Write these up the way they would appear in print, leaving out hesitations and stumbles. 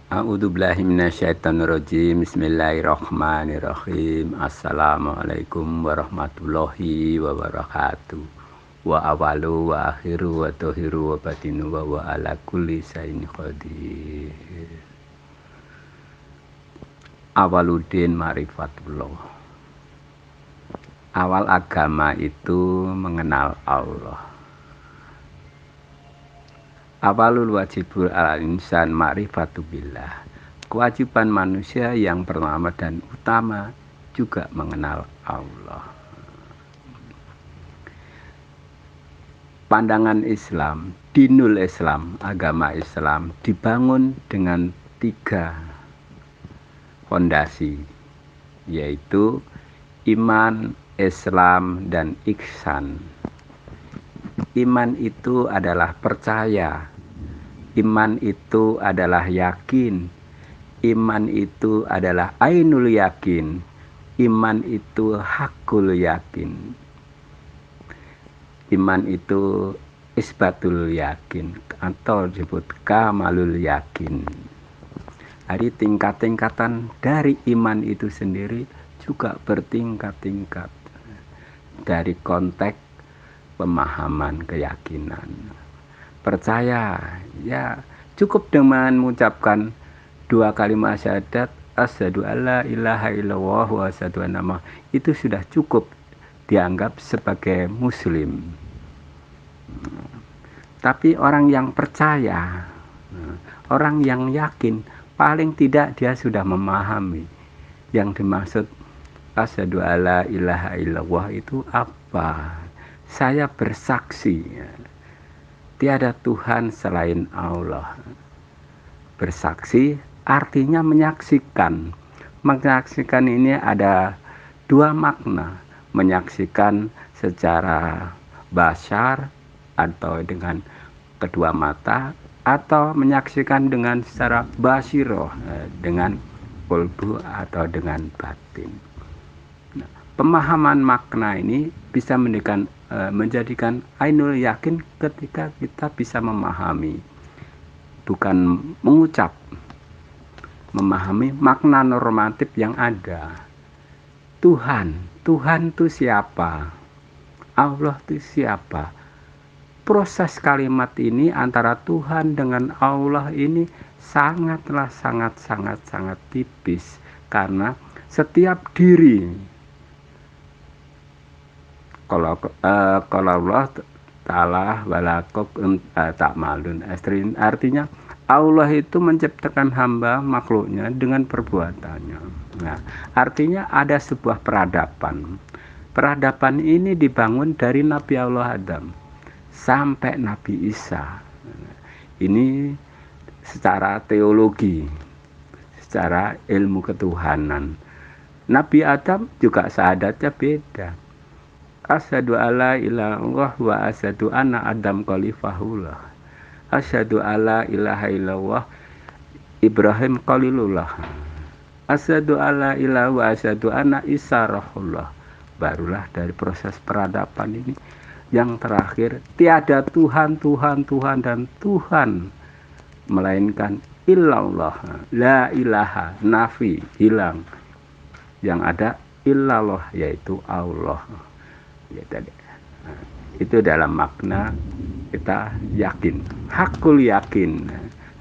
A'udzubillahi minasyaitonirrajim. Bismillahirrahmanirrahim. Assalamualaikum warahmatullahi wabarakatuh. Wa awalu wa akhiru wa tohiru wa batinu wa ala kulli sayin qadir. Awaluddin marifatullah. Awal agama itu mengenal Allah. Awalul wajibul al insan ma'rifatu billah. Kewajiban manusia yang pertama dan utama juga mengenal Allah. Pandangan Islam, dinul Islam, agama Islam dibangun dengan 3 fondasi, yaitu iman, Islam, dan ihsan. Iman itu adalah percaya, iman itu adalah yakin, iman itu adalah ainul yakin, iman itu hakul yakin, iman itu isbatul yakin atau disebut kamalul yakin. Jadi tingkat-tingkatan dari iman itu sendiri juga bertingkat-tingkat dari konteks pemahaman, keyakinan. Percaya, ya cukup dengan mengucapkan 2 kalimat syahadat, asyhadu alla ilaha illallah wa asyhadu anna Muhammadan, itu sudah cukup dianggap sebagai muslim. Tapi orang yang percaya, orang yang yakin, paling tidak dia sudah memahami yang dimaksud asyhadu alla ilaha illallah itu apa. Saya bersaksi tiada Tuhan selain Allah. Bersaksi artinya menyaksikan. Menyaksikan ini ada 2 makna. Menyaksikan secara basyar atau dengan kedua mata, atau menyaksikan dengan secara basiroh, dengan qalbu atau dengan batin. Nah, pemahaman makna ini bisa menjadikan ainul yakin ketika kita bisa memahami, bukan mengucap, memahami makna normatif yang ada. Tuhan itu siapa? Allah itu siapa? Proses kalimat ini antara Tuhan dengan Allah ini sangat tipis, karena setiap diri, kalau Allah Ta'ala walakum ta'malun, artinya Allah itu menciptakan hamba makhluknya dengan perbuatannya. Nah, artinya ada sebuah peradaban. Peradaban ini dibangun dari Nabi Allah Adam sampai Nabi Isa. Ini secara teologi, secara ilmu ketuhanan. Nabi Adam juga syahadatnya beda. Asyhadu alla ilaha illallah wa asyhadu anna Adam khalifahullah. Asyhadu alla ilaha illallah Ibrahim khalilullah. Asyhadu alla ilaha wa asyhadu anna Isa rahullah. Barulah dari proses peradaban ini yang terakhir, tiada Tuhan dan Tuhan melainkan illallah. La ilaha, nafi, hilang. Yang ada illallah, yaitu Allah. Ya, tadi. Nah, itu dalam makna kita yakin, hakul yakin.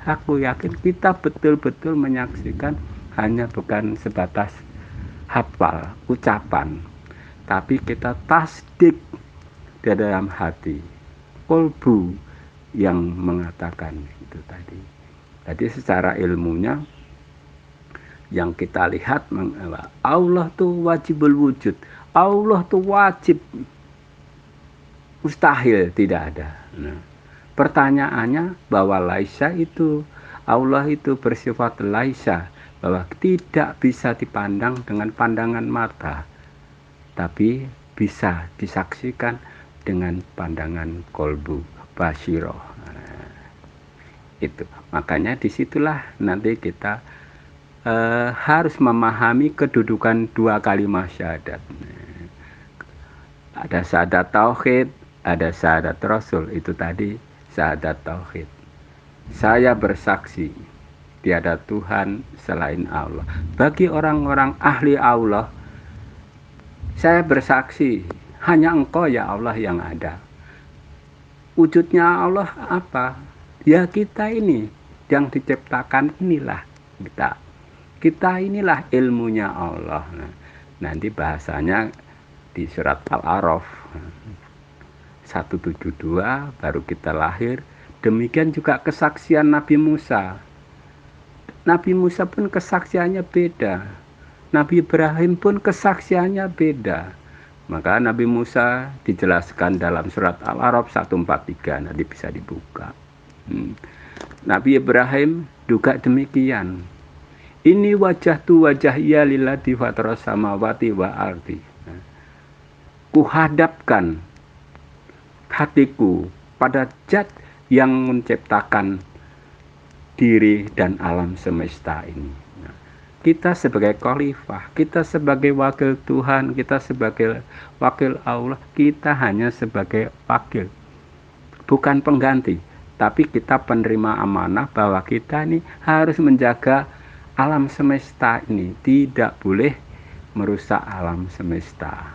Hakul yakin kita betul-betul menyaksikan, hanya bukan sebatas hafal, ucapan, tapi kita tasdik di dalam hati, qalbu yang mengatakan itu tadi. Jadi secara ilmunya yang kita lihat, Allah tuh wajibul wujud, Allah tuh wajib, mustahil tidak ada. Nah, pertanyaannya bahwa laisa itu, Allah itu bersifat laisa, bahwa tidak bisa dipandang dengan pandangan mata, tapi bisa disaksikan dengan pandangan qalbu, basiroh. Nah, itu makanya disitulah nanti kita harus memahami kedudukan 2 kalimat syahadat. Ada syahadat tauhid, ada syahadat rasul. Itu tadi syahadat tauhid. Saya bersaksi tiada Tuhan selain Allah. Bagi orang-orang ahli Allah, saya bersaksi, hanya Engkau ya Allah yang ada. Wujudnya Allah apa? Ya kita ini yang diciptakan, inilah kita. Kita inilah ilmunya Allah. Nah, nanti bahasanya di surat Al-A'raf 172 baru kita lahir. Demikian juga kesaksian Nabi Musa. Nabi Musa pun kesaksiannya beda. Nabi Ibrahim pun kesaksiannya beda. Maka Nabi Musa dijelaskan dalam surat Al-A'raf 143, nanti bisa dibuka. Nabi Ibrahim juga demikian. Ini wajah tu wajah ia lillati fatras samawati wa ardi. Kuhadapkan hatiku pada zat yang menciptakan diri dan alam semesta ini. Kita sebagai khalifah, kita sebagai wakil Tuhan, kita sebagai wakil Allah, kita hanya sebagai wakil, bukan pengganti. Tapi kita penerima amanah bahwa kita ini harus menjaga alam semesta ini, tidak boleh merusak alam semesta.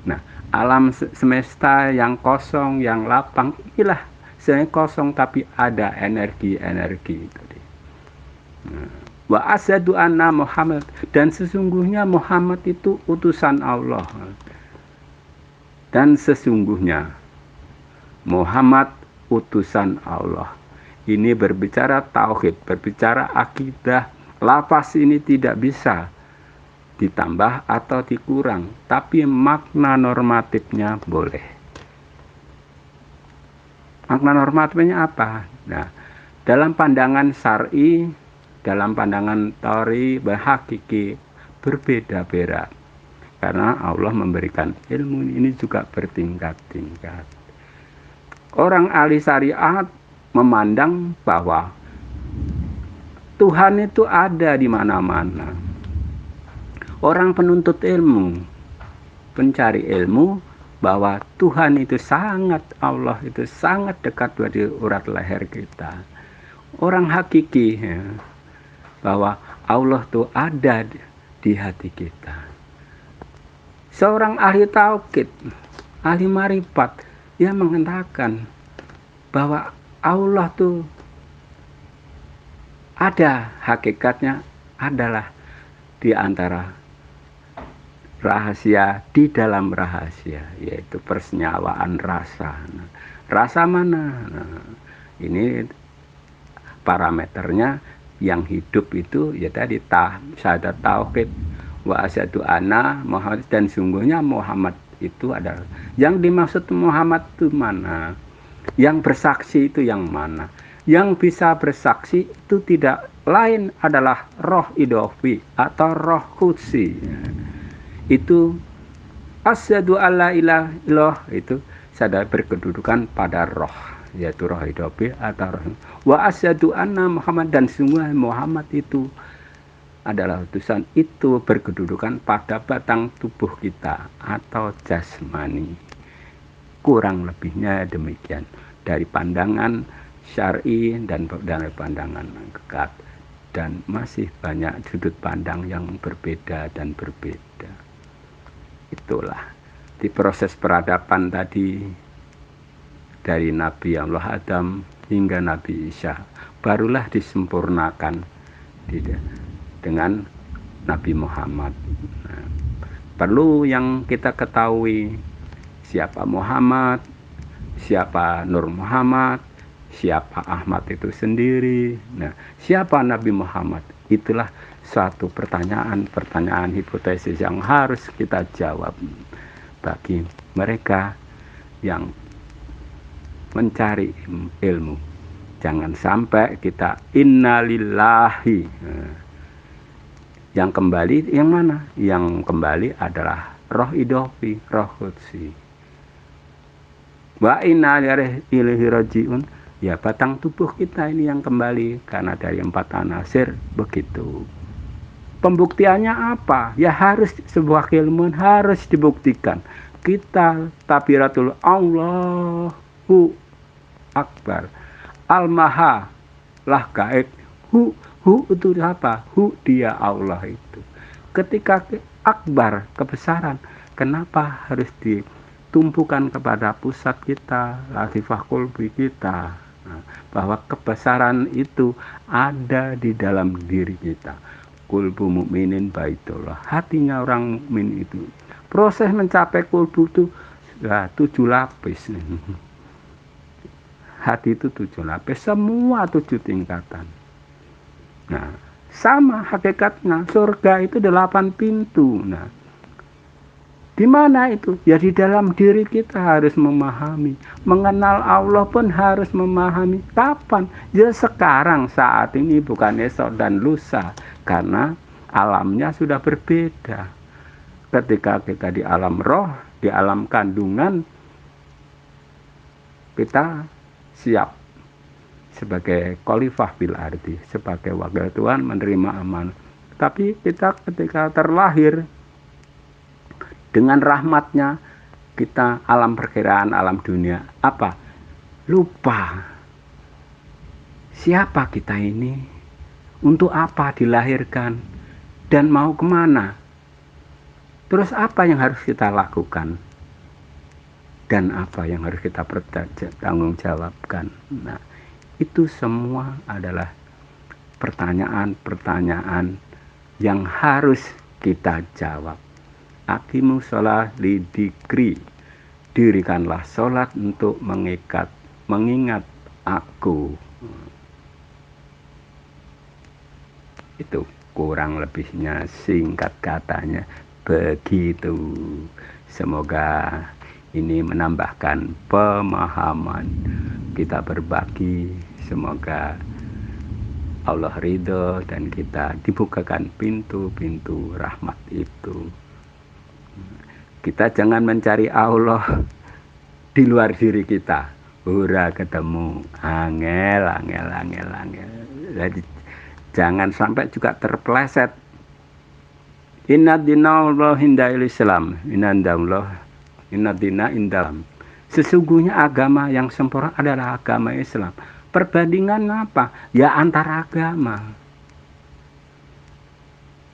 Nah, alam semesta yang kosong, yang lapang, inilah sebenarnya kosong tapi ada energi-energi itu. Wa asyhadu anna Muhammad, dan sesungguhnya Muhammad itu utusan Allah. Dan sesungguhnya Muhammad utusan Allah. Ini berbicara tauhid, berbicara akidah. Lafaz ini tidak bisa ditambah atau dikurang, tapi makna normatifnya boleh. Makna normatifnya apa? Nah, dalam pandangan syar'i, dalam pandangan teori hakiki berbeda-beda, karena Allah memberikan ilmu ini juga bertingkat-tingkat. Orang ahli syariat memandang bahwa Tuhan itu ada di mana-mana. Orang penuntut ilmu, pencari ilmu, bahwa Tuhan itu sangat, Allah itu sangat dekat dari urat leher kita. Orang hakiki ya, bahwa Allah itu ada di hati kita. Seorang ahli tauhid, ahli marifat, dia mengatakan bahwa Allah itu ada, hakikatnya adalah di antara rahasia di dalam rahasia, yaitu persenyawaan rasa. Nah, rasa mana? Nah, ini parameternya. Yang hidup itu ya tadi syahadat tauhid wa asyhadu anna Muhammad, dan sungguhnya Muhammad itu adalah yang dimaksud. Muhammad itu mana? Yang bersaksi itu yang mana? Yang bisa bersaksi itu tidak lain adalah roh idofi atau roh qudsi. Itu asyhadu alla ilaha illallah, itu sadar berkedudukan pada roh, yaitu roh idofi atau roh. Wa asyhadu anna Muhammad, dan sungguh Muhammad itu adalah utusan, itu berkedudukan pada batang tubuh kita atau jasmani. Kurang lebihnya demikian dari pandangan syar'i dan dari pandangan hakikat, dan masih banyak sudut pandang yang berbeda dan berbeda. Itulah di proses peradaban tadi, dari Nabi Allah Adam hingga Nabi Isa, barulah disempurnakan dengan Nabi Muhammad. Nah, perlu yang kita ketahui siapa Muhammad, siapa Nur Muhammad, siapa Ahmad itu sendiri. Nah, siapa Nabi Muhammad? Itulah suatu pertanyaan hipotesis yang harus kita jawab bagi mereka yang mencari ilmu. Jangan sampai kita innalillahi. Yang kembali yang mana? Yang kembali adalah roh idofi, roh qudsi. Wa inna ilaihi rajiun. Ya, batang tubuh kita ini yang kembali, karena dari 4 anasir begitu. Pembuktiannya apa? Ya harus sebuah keilmuan harus dibuktikan. Kita tabiratul Allahu Akbar. Al-Maha lah gaib Hu itu apa? Hu dia Allah itu. Ketika akbar, kebesaran, kenapa harus ditumpukan kepada pusat kita, latifah kulbi kita? Nah, bahwa kebesaran itu ada di dalam diri kita. Kulbu mukminin baitullah. Hatinya orang mukmin itu. Proses mencapai kulbu itu 7 lapis. Hati itu 7 lapis, semua 7 tingkatan. Nah, sama hakikatnya surga itu 8 pintu. Nah, di mana itu? Ya di dalam diri kita harus memahami. Mengenal Allah pun harus memahami. Kapan? Ya sekarang, saat ini, bukan esok dan lusa. Karena alamnya sudah berbeda. Ketika kita di alam roh, di alam kandungan, kita siap sebagai khalifah fil ardi, sebagai wakil Tuhan menerima amanah. Tapi kita ketika terlahir dengan rahmatnya, kita alam perkiraan, alam dunia, apa? Lupa. Siapa kita ini? Untuk apa dilahirkan? Dan mau kemana? Terus apa yang harus kita lakukan? Dan apa yang harus kita tanggung jawabkan? Nah, itu semua adalah pertanyaan-pertanyaan yang harus kita jawab. Aqimu sholat lidikri, dirikanlah sholat untuk mengingat aku. Itu kurang lebihnya, singkat katanya begitu. Semoga ini menambahkan pemahaman. Kita berbagi, semoga Allah ridho dan kita dibukakan pintu-pintu rahmat itu. Kita jangan mencari Allah di luar diri kita. Ora ketemu, angel. Jadi jangan sampai juga terpeleset. Inna dina Allah indal Islam, inna dina indal. Sesungguhnya agama yang sempurna adalah agama Islam. Perbandingan apa? Ya antara agama.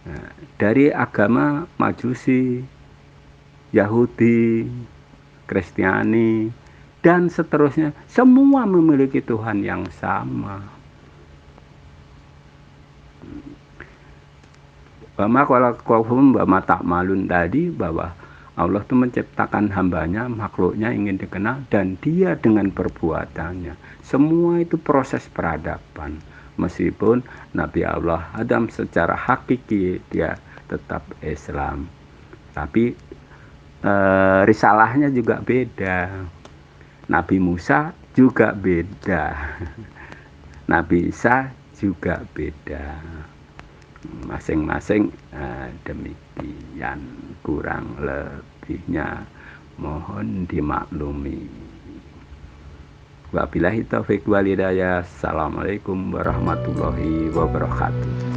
Nah, dari agama Majusi, Yahudi, Kristiani, dan seterusnya, semua memiliki Tuhan yang sama. Bama kalau kaum bama tak malun tadi, bahwa Allah itu menciptakan hambanya, makhluknya ingin dikenal, dan dia dengan perbuatannya. Semua itu proses peradaban. Meskipun Nabi Allah Adam secara hakiki dia tetap Islam, tapi risalahnya juga beda. Nabi Musa juga beda. Nabi Isa juga beda. Masing-masing demikian, kurang lebihnya mohon dimaklumi. Wabillahi taufiq wal hidayah. Assalamualaikum warahmatullahi wabarakatuh.